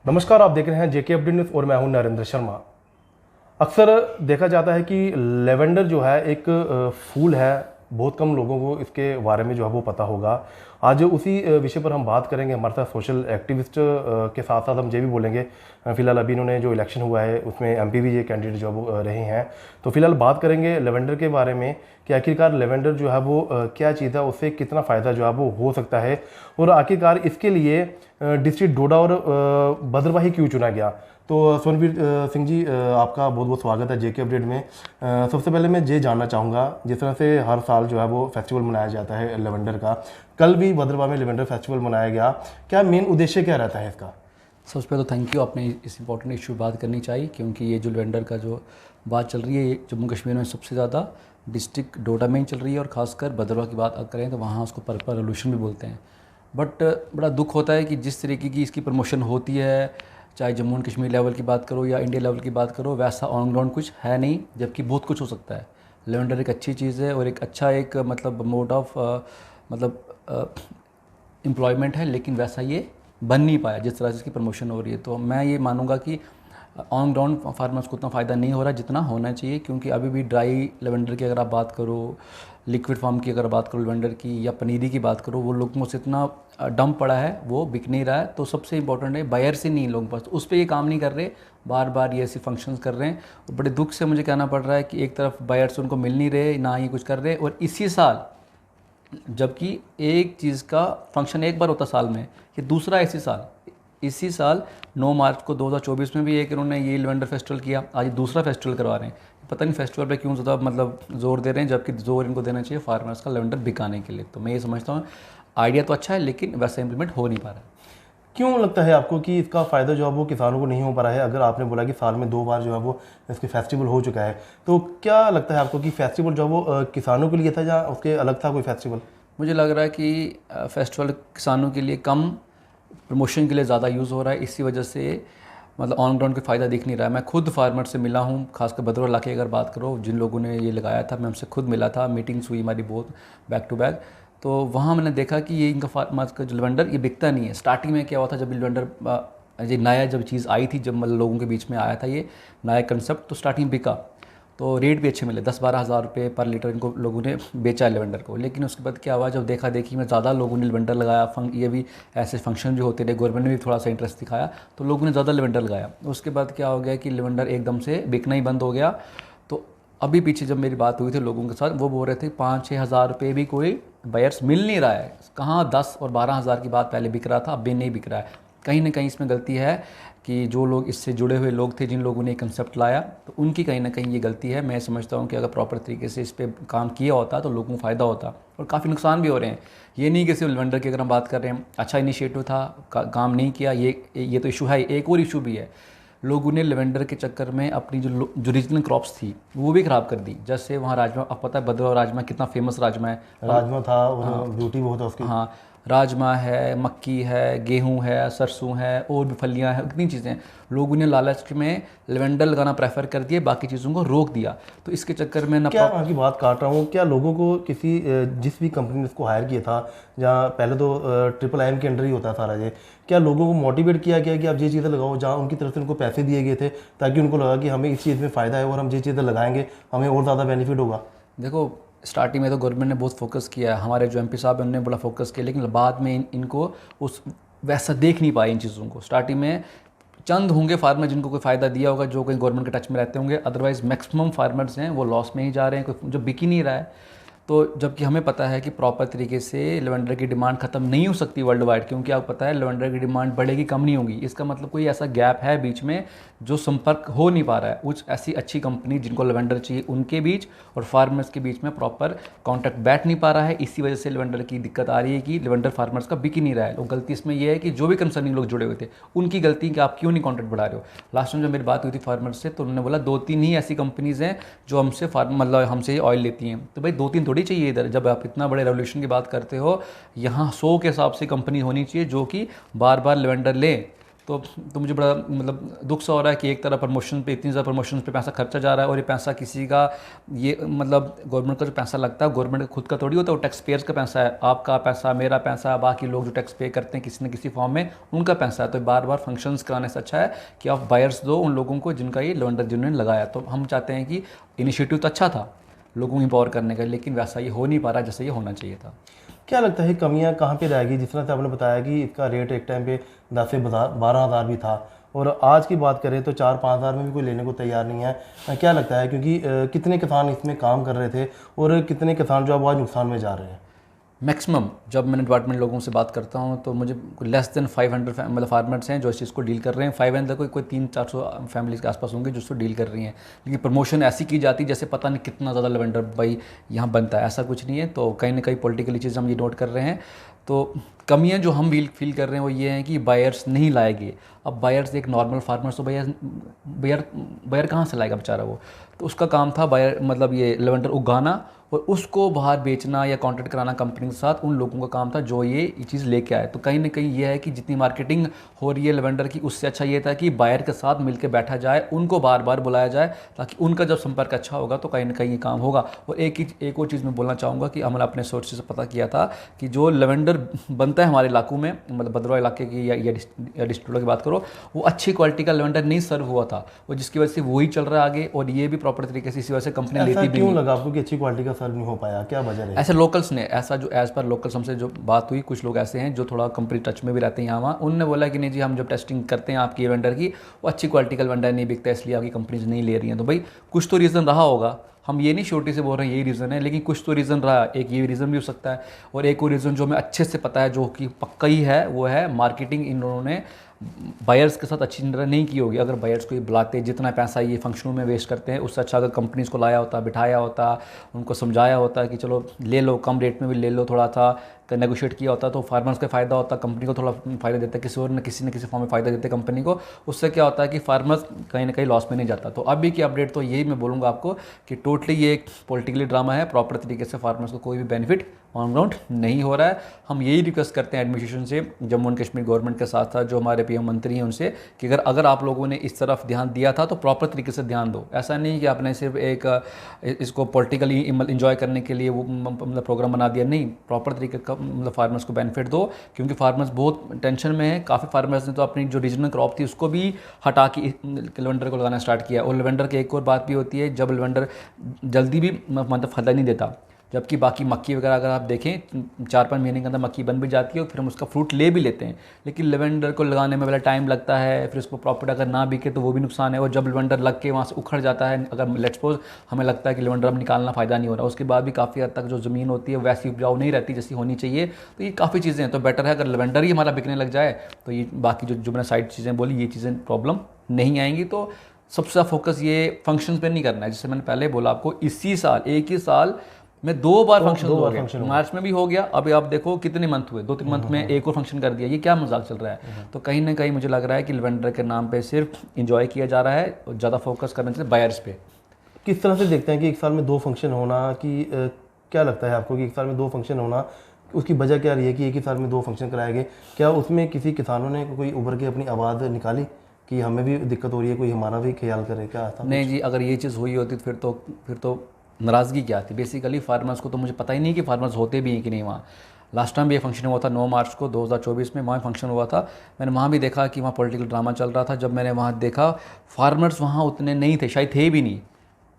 नमस्कार, आप देख रहे हैं जेके अपडेट न्यूज़ और मैं हूं नरेंद्र शर्मा। अक्सर देखा जाता है कि लेवेंडर जो है एक फूल है, बहुत कम लोगों को इसके बारे में जो है वो पता होगा। आज उसी विषय पर हम बात करेंगे। हमारे साथ सोशल एक्टिविस्ट के साथ साथ हम ये भी बोलेंगे, फिलहाल अभी इन्होंने जो इलेक्शन हुआ है उसमें एमपी भी ये कैंडिडेट जो है वो रहे हैं। तो फिलहाल बात करेंगे लेवेंडर के बारे में कि आखिरकार लेवेंडर जो है वो क्या चीज़ है, उससे कितना फ़ायदा जो है वो हो सकता है और आखिरकार इसके लिए डिस्ट्रिक्ट डोडा और भद्रवाही ही क्यों चुना गया। तो सोनवीर सिंह जी, आपका बहुत बहुत स्वागत है जेके अपडेट में। सबसे पहले मैं ये जानना चाहूँगा, जिस तरह से हर साल जो है वो फेस्टिवल मनाया जाता है लेवेंडर का, कल भी भद्रवाह में लेवेंडर फेस्टिवल मनाया गया, क्या मेन उद्देश्य क्या रहता है इसका? सबसे पहले तो थैंक यू, आपने इस इंपॉर्टेंट इशू बात करनी चाहिए, क्योंकि ये जो लेवेंडर का जो बात चल रही है ये जम्मू कश्मीर में सबसे ज़्यादा डिस्ट्रिक्ट डोडा में ही चल रही है, और ख़ासकर भद्रवाह की बात करें तो वहाँ उसको पर्पल रेवोल्यूशन भी बोलते हैं। बट बड़ा दुख होता है कि जिस तरीके की इसकी प्रमोशन होती है, चाहे जम्मू एंड कश्मीर लेवल की बात करो या इंडिया लेवल की बात करो, वैसा ऑन ग्राउंड कुछ है नहीं, जबकि बहुत कुछ हो सकता है। लेवेंडर एक अच्छी चीज़ है और एक अच्छा एक मतलब मोड ऑफ एम्प्लॉयमेंट है, लेकिन वैसा ये बन नहीं पाया जिस तरह से इसकी प्रमोशन हो रही है। तो मैं ये मानूंगा कि ऑन ग्राउंड फार्मर्स को उतना फ़ायदा नहीं हो रहा जितना होना चाहिए, क्योंकि अभी भी ड्राई लेवेंडर की अगर आप बात करो, लिक्विड फॉर्म की अगर बात करो लेवेंडर की, या पनीरी की बात करो, वो लोगों से इतना डंप पड़ा है, वो बिक नहीं रहा है। तो सबसे इंपॉर्टेंट है बायर से नहीं लोगों के पास, तो उस पर ये काम नहीं कर रहे, बार बार ये ऐसे फंक्शंस कर रहे हैं। और बड़े दुख से मुझे कहना पड़ रहा है कि एक तरफ बायर्स उनको मिल नहीं रहे, ना ही कुछ कर रहे, और इसी साल, जबकि एक चीज़ का फंक्शन एक बार होता साल में, ये दूसरा इसी साल 9 मार्च को 2024 में भी एक इन्होंने ये लेवेंडर फेस्टिवल किया, आज दूसरा फेस्टिवल करवा रहे हैं। पता नहीं फेस्टिवल पे क्यों ज़्यादा मतलब जोर दे रहे हैं, जबकि जोर इनको देना चाहिए फार्मर्स का लेवेंडर बिकाने के लिए। तो मैं ये समझता हूँ आइडिया तो अच्छा है, लेकिन वैसा इम्प्लीमेंट हो नहीं पा रहा है। क्यों लगता है आपको कि इसका फ़ायदा जो है वो किसानों को नहीं हो पा रहा है? अगर आपने बोला कि साल में 2 बार जो है वो इसके फेस्टिवल हो चुका है, तो क्या लगता है आपको कि फेस्टिवल जो है वो किसानों के लिए था या उसके अलग था कोई फेस्टिवल? मुझे लग रहा है कि फेस्टिवल किसानों के लिए कम, प्रमोशन के लिए ज़्यादा यूज़ हो रहा है। इसी वजह से मतलब ऑन ग्राउंड कोई फ़ायदा दिख नहीं रहा है। मैं खुद फार्मर से मिला हूँ, खासकर भद्रवाह इलाके की अगर बात करो, जिन लोगों ने ये लगाया था, मैं उनसे खुद मिला था, मीटिंग्स हुई हमारी बहुत बैक टू बैक। तो वहाँ मैंने देखा कि ये इनका फार्मर्स का जो लेवेंडर ये बिकता नहीं है। स्टार्टिंग में क्या हुआ था, जब लेवेंडर ये नया जब चीज़ आई थी, जब मतलब लोगों के बीच में आया था ये नया कंसेप्ट, तो स्टार्टिंग बिका, तो रेट भी अच्छे मिले, 10-12 हज़ार रुपये पर लीटर इनको लोगों ने बेचा लेवेंडर को। लेकिन उसके बाद क्या हुआ, जब देखा देखी में ज़्यादा लोगों ने लेवेंडर लगाया, ये भी ऐसे फंक्शन जो होते थे, गवर्नमेंट ने भी थोड़ा सा इंटरेस्ट दिखाया, तो लोगों ने ज़्यादा लेवेंडर लगाया। उसके बाद क्या हो गया कि लेवेंडर एकदम से बिकना ही बंद हो गया। तो अभी पीछे जब मेरी बात हुई थी लोगों के साथ, वो बोल रहे थे 5-6 हज़ार रुपये भी कोई बायर्स मिल नहीं रहा है। कहाँ 10 और 12 हज़ार की बात पहले बिक रहा था, अब भी नहीं बिक रहा है। कहीं ना कहीं इसमें गलती है कि जो लोग इससे जुड़े हुए लोग थे, जिन लोगों ने कंसेप्ट लाया, तो उनकी कहीं ना कहीं ये गलती है। मैं समझता हूँ कि अगर प्रॉपर तरीके से इस पर काम किया होता तो लोगों को फ़ायदा होता, और काफ़ी नुकसान भी हो रहे हैं। ये नहीं कि सिर्फ लेवेंडर की अगर हम बात कर रहे हैं, अच्छा इनिशिएटिव था, काम नहीं किया, ये तो इशू है। एक और इशू भी है, लोगों ने लेवेंडर के चक्कर में अपनी जो रीजनल क्रॉप्स थी वो भी ख़राब कर दी। जैसे वहाँ राजमा, अब पता है भद्रवाह राजमा कितना फेमस राजमा है, राजमा था और ब्यूटी बहुत है उसकी। हाँ, राजमा है, मक्की है, गेहूं है, सरसों है, और भी फलियां हैं, इतनी चीज़ें। लोगों ने लालच में लेवेंडर लगाना प्रेफर कर दिया, बाकी चीज़ों को रोक दिया। तो इसके चक्कर में ना, क्या आपकी बात काट रहा हूँ, क्या लोगों को किसी जिस भी कंपनी ने इसको हायर किया था, जहाँ पहले तो ट्रिपल आईएम के अंडर ही होता सारा ये, क्या लोगों को मोटिवेट किया गया कि आप ये चीज़ें लगाओ, जहाँ उनकी तरफ से उनको पैसे दिए गए थे ताकि उनको लगा कि हमें इस चीज़ में फ़ायदा है और हम ये चीज़ें लगाएंगे हमें और ज़्यादा बेनिफिट होगा? देखो, स्टार्टिंग में तो गवर्नमेंट ने बहुत फोकस किया है, हमारे जो एमपी साहब हैं उन्होंने बड़ा फोकस किया, लेकिन बाद में इनको उस वैसा देख नहीं पाए इन चीज़ों को। स्टार्टिंग में चंद होंगे फार्मर जिनको कोई फ़ायदा दिया होगा, जो कहीं गवर्नमेंट के टच में रहते होंगे, अदरवाइज़ मैक्सिमम फार्मर्स हैं वो लॉस में ही जा रहे हैं, कोई जो बिक ही नहीं रहा है। तो जबकि हमें पता है कि प्रॉपर तरीके से लेवेंडर की डिमांड ख़त्म नहीं हो सकती वर्ल्ड वाइड, क्योंकि आपको पता है लेवेंडर की डिमांड बढ़ेगी, कम नहीं होगी। इसका मतलब कोई ऐसा गैप है बीच में जो संपर्क हो नहीं पा रहा है, कुछ ऐसी अच्छी कंपनी जिनको लेवेंडर चाहिए उनके बीच और फार्मर्स के बीच में प्रॉपर कॉन्टैक्ट बैठ नहीं पा रहा है। इसी वजह से लेवेंडर की दिक्कत आ रही है कि लेवेंडर फार्मर्स का बिक ही नहीं रहा है। और गलती इसमें यह है कि जो भी कंसर्निंग लोग जुड़े हुए थे उनकी गलती कि आप क्यों नहीं कॉन्टैक्ट बढ़ा रहे हो। लास्ट टाइम जब मेरी बात हुई थी फार्मर्स से, तो उन्होंने बोला 2-3 ही ऐसी कंपनीज़ हैं जो हमसे मतलब हमसे ऑयल लेती हैं। तो भाई 2-3 थोड़ी चाहिए इधर, जब आप इतना बड़े रेवोल्यूशन की बात करते हो, यहाँ 100 के हिसाब से कंपनी होनी चाहिए जो कि बार बार लेवेंडर लें, तो मुझे बड़ा मतलब दुख सा हो रहा है कि एक तरह प्रमोशन पे इतनी ज़्यादा प्रमोशन पे पैसा खर्चा जा रहा है और ये पैसा किसी का, ये मतलब गवर्नमेंट का जो पैसा लगता है गवर्नमेंट का खुद का थोड़ी होता है, वो टैक्स पेयर्स का पैसा है, आपका पैसा, मेरा पैसा, बाकी लोग जो टैक्स पे करते हैं किसी न किसी फॉर्म में, उनका पैसा है। तो बार बार फंक्शंस कराने से अच्छा है कि आप बायर्स दो उन लोगों को जिनका ये लेवेंडर जिन्होंने लगाया। तो हम चाहते हैं कि इनिशिएटिव तो अच्छा था लोगों को एम्पावर करने का, लेकिन वैसा ये हो नहीं पा रहा जैसे ये होना चाहिए था। क्या लगता है कमियां कहाँ पे रहेगी? जिस तरह से आपने बताया कि इसका रेट एक टाइम पे 10 से 12,000 भी था, और आज की बात करें तो 4-5 हज़ार में भी कोई लेने को तैयार नहीं है। क्या लगता है, क्योंकि कितने किसान इसमें काम कर रहे थे और कितने किसान जो अब आज नुकसान में जा रहे हैं? मैक्सिमम जब मैंने डिपार्टमेंट लोगों से बात करता हूँ तो मुझे लेस देन 500 मतलब फार्मर्स हैं जो इस चीज़ को डील कर रहे हैं। 500 कोई 300-400 फैमिलीज़ के आसपास होंगे जो इसको डील कर रही हैं। लेकिन प्रमोशन ऐसी की जाती है जैसे पता नहीं कितना ज़्यादा लेवेंडर भाई यहाँ बनता है, ऐसा कुछ नहीं है। तो कहीं ना कहीं पॉलिटिकली चीज़ हम ये नोट कर रहे हैं। तो कमियां जो हम फील कर रहे हैं वो ये हैं कि बायर्स नहीं लाए गए। अब बायर्स एक नॉर्मल फार्मर्स तो बायर कहाँ से लाएगा बेचारा वो? तो उसका काम था बायर मतलब ये लेवेंडर उगाना और उसको बाहर बेचना या कॉन्ट्रैक्ट कराना कंपनी के साथ, उन लोगों का काम था जो ये चीज़ लेके आए। तो कहीं ना कहीं ये है कि जितनी मार्केटिंग हो रही है लेवेंडर की, उससे अच्छा ये था कि बायर के साथ मिलकर बैठा जाए, उनको बार बार बुलाया जाए, ताकि उनका जब संपर्क अच्छा होगा तो कहीं ना कहीं ये काम होगा। और एक और चीज़ मैं बोलना चाहूँगा कि हमने अपने सोर्स से पता किया था कि जो लेवेंडर बनता है हमारे इलाकों में, मतलब भद्रवाह इलाके की या डिस्ट्रिक्ट की बात करो, वो अच्छी क्वालिटी का लेवेंडर नहीं सर्व हुआ था, वो जिसकी वजह से वही चल रहा है आगे। और ये भी प्रॉपर तरीके से इसी वजह से कंपनी लेती भी क्यों लगा आपको कि अच्छी क्वालिटी का सर्व नहीं हो पाया? क्या वजह है? ऐसे लोकल्स ने ऐसा जो एज़ पर लोकल्स हमसे जो बात हुई, कुछ लोग ऐसे हैं जो थोड़ा कंपनी टच में भी रहते हैं यहाँ वहाँ, उन्होंने बोला कि नहीं जी हम जब टेस्टिंग करते हैं आपकी वेंडर की वो अच्छी क्वालिटी का वेंडर नहीं बिकता, इसलिए आपकी कंपनीज नहीं ले रही हैं। तो भाई कुछ तो रीज़न रहा होगा, हम ये नहीं श्योरिटी से बोल रहे हैं यही रीज़न है, लेकिन कुछ तो रीज़न रहा। एक ये रीज़न भी हो सकता है, और एक और रीज़न जो हमें अच्छे से पता है जो कि पक्का ही है वो है मार्केटिंग इन लोगों ने बायर्स के साथ अच्छी तरह नहीं की होगी। अगर बायर्स को ये बुलाते, जितना पैसा ये फंक्शनों में वेस्ट करते हैं, उससे अच्छा अगर कंपनीज़ को लाया होता, बिठाया होता, उनको समझाया होता कि चलो ले लो, कम रेट में भी ले लो, थोड़ा सा नेगोशिएट किया होता तो फार्मर्स का फ़ायदा होता, कंपनी को थोड़ा फ़ायदा देता है, किसी और न किसी फॉर्म में फ़ायदा देते कंपनी को। उससे क्या होता है कि फार्मर्स कहीं ना कहीं लॉस में नहीं जाता। तो अभी की अपडेट तो यही मैं बोलूँगा आपको कि टोटली ये एक पॉलिटिकली ड्रामा है, प्रॉपर तरीके से फार्मर्स को कोई भी बेनिफिट ऑन ग्राउंड नहीं हो रहा है। हम यही रिक्वेस्ट करते हैं एडमिनिस्ट्रेशन से, जम्मू एंड कश्मीर गवर्नमेंट के साथ साथ जो हमारे पीएम मंत्री हैं उनसे, कि अगर आप लोगों ने इस तरफ ध्यान दिया था तो प्रॉपर तरीके से ध्यान दो। ऐसा नहीं कि आपने सिर्फ एक इसको पॉलिटिकली इंजॉय करने के लिए वो मतलब प्रोग्राम बना दिया, नहीं, प्रॉपर तरीके का मतलब फार्मर्स को बेनिफिट दो, क्योंकि फार्मर्स बहुत टेंशन में है। काफ़ी फार्मर्स ने तो अपनी जो रीजनल क्रॉप थी उसको भी हटा के लेवेंडर को लगाना स्टार्ट किया। और लेवेंडर की एक और बात भी होती है, जब लेवेंडर जल्दी भी मतलब फल नहीं देता, जबकि बाकी मक्की वगैरह अगर आप देखें 4-5 महीने के अंदर मक्की बन भी जाती है और फिर हम उसका फ्रूट ले भी लेते हैं। लेकिन लेवेंडर को लगाने में पहले टाइम लगता है, फिर उसको प्रॉपर अगर ना बिके तो वो भी नुकसान है। और जब लेवेंडर लग के वहाँ से उखड़ जाता है, अगर लेट्स सपोज हमें लगता है कि लेवेंडर अब निकालना फ़ायदा नहीं हो रहा, उसके बाद भी काफ़ी हद तक जो ज़मीन होती है वैसी उपजाऊ नहीं रहती जैसी होनी चाहिए। तो ये काफ़ी चीज़ें हैं। तो बेटर है अगर लेवेंडर ही हमारा बिकने लग जाए तो ये बाकी जो मैंने साइड चीज़ें बोली ये चीज़ें प्रॉब्लम नहीं आएंगी। तो सबसे ज़्यादा फोकस ये फंक्शंस पे नहीं करना है। जैसे मैंने पहले बोला आपको, इसी साल एक ही साल में 2 बार फंक्शन हो गया, मार्च में भी हो गया, अभी आप देखो कितने मंथ हुए, 2-3 मंथ में एक और फंक्शन कर दिया। ये क्या मजाक चल रहा है? तो कहीं ना कहीं मुझे लग रहा है कि लेवेंडर के नाम पे सिर्फ इंजॉय किया जा रहा है और ज़्यादा फोकस करना चाहिए बायर्स पे। किस तरह से देखते हैं कि एक साल में 2 फंक्शन होना, कि क्या लगता है आपको कि एक साल में 2 फंक्शन होना, उसकी वजह क्या रही है कि एक ही साल में 2 फंक्शन कराए गए? क्या उसमें किसी किसानों ने कोई उभर के अपनी आवाज़ निकाली कि हमें भी दिक्कत हो रही है, कोई हमारा भी ख्याल करे? क्या ऐसा? नहीं जी, अगर ये चीज़ हुई होती फिर तो नाराज़गी क्या थी? बेसिकली फार्मर्स को तो मुझे पता ही नहीं कि फार्मर्स होते भी हैं कि नहीं वहाँ। लास्ट टाइम भी ये फंक्शन हुआ था 9 मार्च को 2024 में, वहाँ फंक्शन हुआ था। मैंने वहाँ भी देखा कि वहाँ पॉलिटिकल ड्रामा चल रहा था। जब मैंने वहाँ देखा फार्मर्स वहाँ उतने नहीं थे, शायद थे भी नहीं,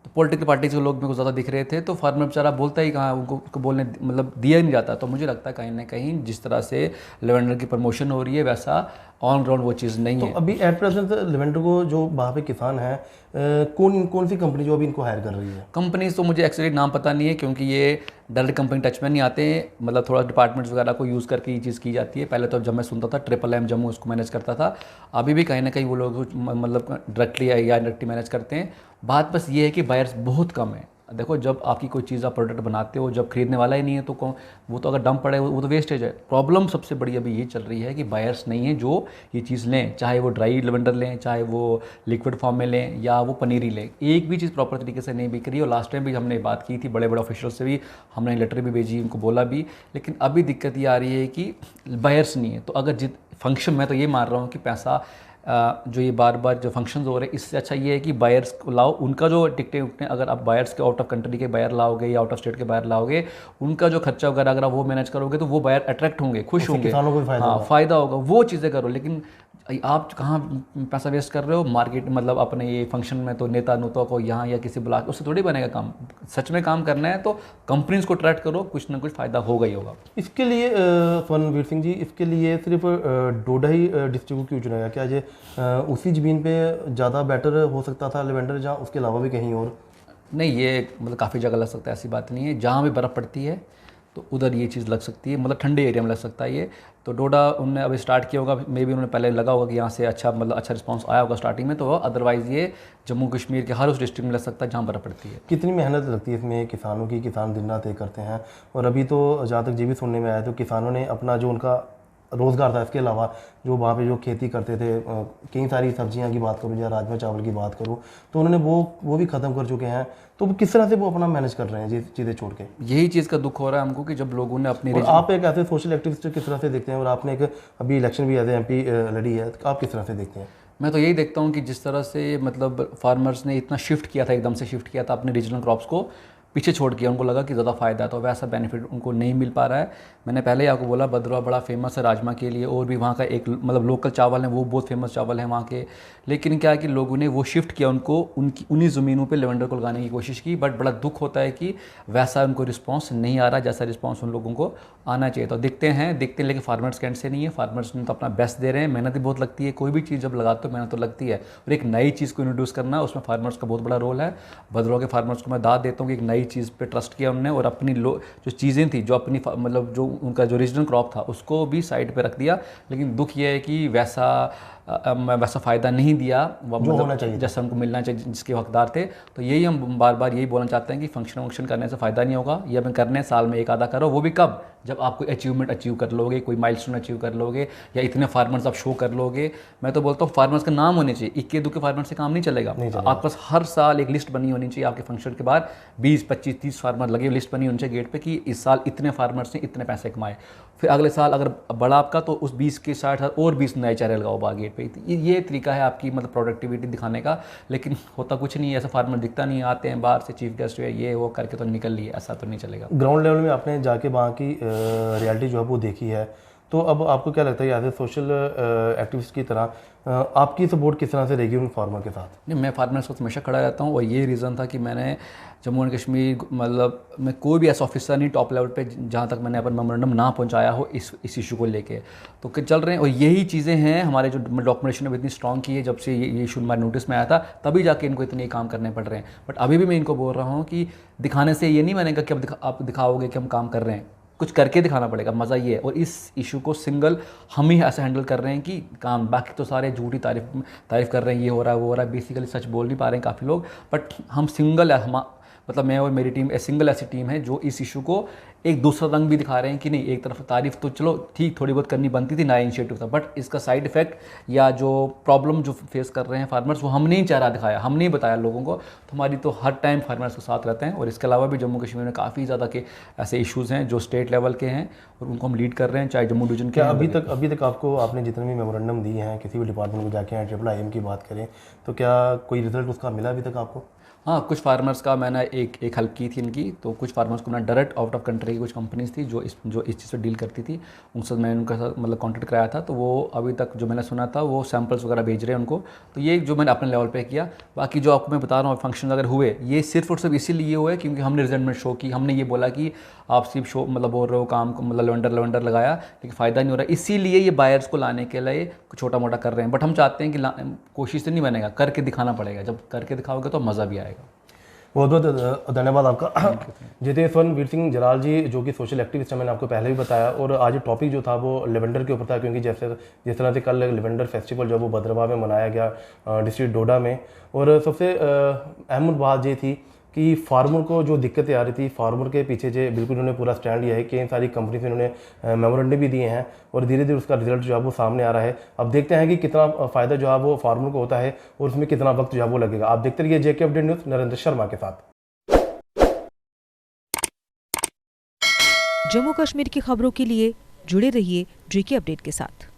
तो पॉलिटिकल पार्टीज के लोग मेरे को ज़्यादा दिख रहे थे। तो फार्मर बेचारा बोलता ही कहाँ, उनको बोलने मतलब दिया ही नहीं जाता। तो मुझे लगता है कहीं ना कहीं जिस तरह से लेवेंडर की प्रमोशन हो रही है वैसा ऑन ग्राउंड वो चीज़ नहीं है। तो अभी एट प्रेजेंट लेवेंडर को जो वहाँ पे किसान है, कौन सी कंपनी जो अभी इनको हायर कर रही है? कंपनीज तो मुझे एक्चुअली नाम पता नहीं है, क्योंकि ये डायरेक्ट कंपनी टच में नहीं आते हैं। मतलब थोड़ा डिपार्टमेंट्स वगैरह को यूज़ करके ये चीज़ की जाती है। पहले तो जब मैं सुनता था MMM जम्मू उसको मैनेज करता था, अभी भी कहीं ना कहीं वो लोग मतलब डायरेक्टली या इनडायरेक्टली मैनेज करते हैं। बात बस ये है कि बायर्स बहुत कम है। देखो जब आपकी कोई चीज़ आप प्रोडक्ट बनाते हो, जब खरीदने वाला ही नहीं है तो कौन, वो तो अगर डंप पड़े वो तो वेस्टेज है। प्रॉब्लम सबसे बड़ी अभी ये चल रही है कि बायर्स नहीं है जो ये चीज़ लें, चाहे वो ड्राई लेवेंडर लें, चाहे वो लिक्विड फॉर्म में लें या वो पनीरी लें, एक भी चीज़ प्रॉपर तरीके से नहीं बिक रही। और लास्ट टाइम भी हमने बात की थी बड़े बड़े ऑफिशियल से भी, हमने लेटर भी भेजी, उनको बोला भी, लेकिन अभी दिक्कत ये आ रही है कि बायर्स नहीं है। तो अगर फंक्शन, मैं तो ये मान रहा हूँ कि पैसा जो ये बार बार जो फंक्शंस हो रहे हैं, इससे अच्छा ये है कि बायर्स को लाओ, उनका जो टिकटें उकटें अगर आप बायर्स के आउट ऑफ कंट्री के बायर लाओगे या आउट ऑफ स्टेट के बायर लाओगे, उनका जो खर्चा वगैरह अगर आप वो मैनेज करोगे तो वो बायर अट्रैक्ट होंगे, खुश होंगे, किसानों को भी फायदा होगा। फ़ायदा होगा, वो चीज़ें करो। लेकिन आप कहाँ पैसा वेस्ट कर रहे हो मार्केट, मतलब अपने ये फंक्शन में, तो नेता नूता को यहाँ या किसी बुला के उससे थोड़ी बनेगा काम। सच में काम करना है तो कंपनीज को अट्रैक्ट करो, कुछ ना कुछ फ़ायदा होगा ही होगा। इसके लिए स्वर्णवीर सिंह जी, इसके लिए सिर्फ डोडा ही डिस्ट्रिक्ट को क्यों चुना गया? क्या ये उसी ज़मीन पे ज़्यादा बेटर हो सकता था लेवेंडर, जहाँ उसके अलावा भी कहीं और? नहीं, ये मतलब काफ़ी जगह लग सकता है, ऐसी बात नहीं है। जहाँ भी बर्फ़ पड़ती है तो उधर ये चीज़ लग सकती है, मतलब ठंडे एरिया में लग सकता है ये। तो डोडा उन्होंने अभी स्टार्ट किया होगा, मे भी उन्होंने पहले लगा होगा कि यहाँ से अच्छा, मतलब अच्छा रिस्पांस आया होगा स्टार्टिंग में, तो अदरवाइज़ ये जम्मू कश्मीर के हर उस डिस्ट्रिक्ट में लग सकता है जहाँ बर्फ़ पड़ती है। कितनी मेहनत लगती है इसमें किसानों की? किसान दिन रात एक करते हैं, और अभी तो जहाँ तक ये भी सुनने में आया, तो किसानों ने अपना जो उनका रोज़गार था, इसके अलावा जो वहाँ पे जो खेती करते थे, कई सारी सब्जियां की बात करूँ या राजमा चावल की बात करूँ, तो उन्होंने वो भी ख़त्म कर चुके हैं। तो वो किस तरह से वो अपना मैनेज कर रहे हैं ये चीज़ें छोड़ के? यही चीज़ का दुख हो रहा है हमको कि जब लोगों ने अपनी और आप एक ऐसे सोशल एक्टिविस्ट किस तरह से देखते हैं, और आपने एक अभी इलेक्शन भी एज MP लड़ी है, तो आप किस तरह से देखते हैं? मैं तो यही देखता हूँ कि जिस तरह से मतलब फार्मर्स ने इतना शिफ्ट किया था, एकदम से शिफ्ट किया था अपने रीजनल क्रॉप्स को पीछे छोड़ किया, उनको लगा कि ज़्यादा फ़ायदा है, तो वैसा बेनिफिट उनको नहीं मिल पा रहा है। मैंने पहले ही आपको बोला भद्रवाह बड़ा फेमस है राजमा के लिए, और भी वहाँ का एक मतलब लोकल चावल है वो बहुत फेमस चावल है वहाँ के। लेकिन क्या है कि लोगों ने वो शिफ्ट किया, उनको उन्हीं ज़मीनों पे लेवेंडर को लगाने की कोशिश की, बट बड़ा दुख होता है कि वैसा उनको रिस्पॉन्स नहीं आ रहा जैसा रिस्पॉन्स उन लोगों को आना चाहिए। तो देखते हैं लेकिन फार्मर्स के एंड से नहीं है, फार्मर्स ने तो अपना बेस्ट दे रहे हैं, मेहनत भी बहुत लगती है, कोई भी चीज़ जब लगाते हो मेहनत तो लगती है, और एक नई चीज़ को इंट्रोड्यूस करना उसमें फार्मर्स का बहुत बड़ा रोल है। भद्रवाह के फार्मर्स को मैं दाद देता हूँ कि एक नई चीज़ पर ट्रस्ट किया उन्होंने, और अपनी जो चीज़ें थी, जो अपनी मतलब जो उनका जो रीजनल क्रॉप था उसको भी साइड पे रख दिया। लेकिन दुख ये है कि वैसा फ़ायदा नहीं दिया जो होना चाहिए, जैसा हमको मिलना चाहिए, जिसके हकदार थे। तो यही हम बार बार यही बोलना चाहते हैं कि फंक्शन करने से फ़ायदा नहीं होगा, ये हमें करने साल में एक आधा करो, वो भी कब, जब आप कोई अचीवमेंट अचीव कर लोगे, कोई माइलस्टोन अचीव कर लोगे, या इतने फार्मर्स आप शो कर लोगे। मैं तो बोलता हूँ फार्मर्स का नाम होने चाहिए, इक्के दुक्के फार्मर से काम नहीं चलेगा। आपके पास हर साल एक लिस्ट बनी होनी चाहिए, आपके फंक्शन के बाद 20, 25, 30 फार्मर लगे, लिस्ट बनी होनी चाहिए गेट पे कि इस साल इतने फार्मर्स ने इतने पैसे कमाए। फिर अगले साल अगर बड़ा आपका, तो उस 20 के 60 और 20 नए चेहरे लगाओ बाहर गेट पे। ये तरीका है आपकी मतलब प्रोडक्टिविटी दिखाने का। लेकिन होता कुछ नहीं है, ऐसा फार्मर दिखता नहीं, आते हैं बाहर से चीफ गेस्ट हुए, ये वो करके तो निकल लिए, ऐसा तो नहीं चलेगा। ग्राउंड लेवल में आपने जाके वहाँ की रियलिटी जो है वो देखी है, तो अब आपको क्या लगता है एज ए सोशल एक्टिविस्ट की तरह आपकी सपोर्ट किस तरह से रहेगी उन फार्मर के साथ? नहीं, मैं फार्मर्स को हमेशा खड़ा रहता हूँ, और ये रीज़न था कि मैंने जम्मू एंड कश्मीर मतलब मैं कोई भी ऐसा ऑफिसर नहीं टॉप लेवल पे जहाँ तक मैंने अपन मेमोरेंडम ना पहुँचाया हो इस इशू को लेके, तो चल रहे हैं। और यही चीज़ें हैं हमारे जो डॉक्यूमेंटेशन ने इतनी स्ट्रॉन्ग की है, जब से ये इशू हमारे नोटिस में आया था तभी जाके इनको इतने काम करने पड़ रहे हैं। बट अभी भी मैं इनको बोल रहा हूँ कि दिखाने से ये नहीं बनेगा कि अब आप दिखाओगे कि हम काम कर रहे हैं, कुछ करके दिखाना पड़ेगा। मज़ा ये है, और इस इशू को सिंगल हम ही ऐसे हैंडल कर रहे हैं कि काम, बाकी तो सारे झूठी तारीफ़ कर रहे हैं, ये हो रहा है वो हो रहा है, बेसिकली सच बोल नहीं पा रहे हैं काफ़ी लोग। बट हम सिंगल मतलब मैं और मेरी टीम सिंगल ऐसी टीम है जो इस इशू को एक दूसरा रंग भी दिखा रहे हैं कि नहीं, एक तरफ तारीफ तो चलो ठीक थोड़ी बहुत करनी बनती थी, नया इनिशिएटिव था, बट इसका साइड इफेक्ट या जो प्रॉब्लम जो फेस कर रहे हैं फार्मर्स, वो हमने ही चेहरा दिखाया, हमने ही बताया लोगों को। तो हमारी तो हर टाइम फार्मर्स के साथ रहते हैं। और इसके अलावा भी जम्मू कश्मीर में काफ़ी ज़्यादा के ऐसे इशूज़ हैं जो स्टेट लेवल के हैं, और उनको हम लीड कर रहे हैं, चाहे जम्मू डिवीजन के। अभी तक आपने जितने भी मेमोरेंडम दिए हैं किसी भी डिपार्टमेंट को जाके, IIM की बात करें, तो क्या कोई रिजल्ट उसका मिला अभी तक आपको? हाँ, कुछ फार्मर्स का मैंने एक हेल्प की थी इनकी, तो कुछ फार्मर्स को मैंने डायरेक्ट आउट ऑफ कंट्री की कुछ कंपनीज थी जो इस चीज़ से डील करती थी, उनसे मैंने उनका साथ मतलब कॉन्टेक्ट कराया था। तो वो अभी तक जो मैंने सुना था वो सैम्पल्स वगैरह भेज रहे हैं उनको। तो ये जो मैंने अपने लेवल पे किया। बाकी जो आपको मैं बता रहा हूँ फंक्शन अगर हुए, ये सिर्फ और सिर्फ इसीलिए हुए क्योंकि हमने रिजल्टमेंट शो की, हमने ये बोला कि आप सिर्फ शो मतलब बोल रहे हो काम को, मतलब लेवेंडर लगाया लेकिन फ़ायदा नहीं हो रहा, इसीलिए ये बायर्स को लाने के लिए छोटा मोटा कर रहे हैं। बट हम चाहते हैं कि कोशिश से नहीं बनेगा, करके दिखाना पड़ेगा, जब करके दिखाओगे तो मज़ा भी आएगा। बहुत बहुत धन्यवाद आपका जितेंद्र स्वर्णवीर सिंह जराल जी, जो कि सोशल एक्टिविस्ट हैं, मैंने आपको पहले भी बताया। और आज टॉपिक जो था वो लेवेंडर के ऊपर था, क्योंकि जिस तरह से कल लेवेंडर फेस्टिवल जो है वो भद्रवाह में मनाया गया डिस्ट्रिक्ट डोडा में। और सबसे अहम बात ये थी कि फार्मर को जो दिक्कतें आ रही थी, फार्मर के पीछे जो बिल्कुल उन्होंने पूरा स्टैंड लिया है। कई सारी कंपनी से उन्होंने मेमोरेंडम भी दिए हैं, और धीरे धीरे उसका रिजल्ट जो है वो सामने आ रहा है। अब देखते हैं कि कितना फ़ायदा जो है वो फार्मर को होता है, और उसमें कितना वक्त जो है वो लगेगा। आप देखते रहिए JK update news Narendra Sharma के साथ। जम्मू कश्मीर की खबरों के लिए जुड़े रहिए JK अपडेट के साथ।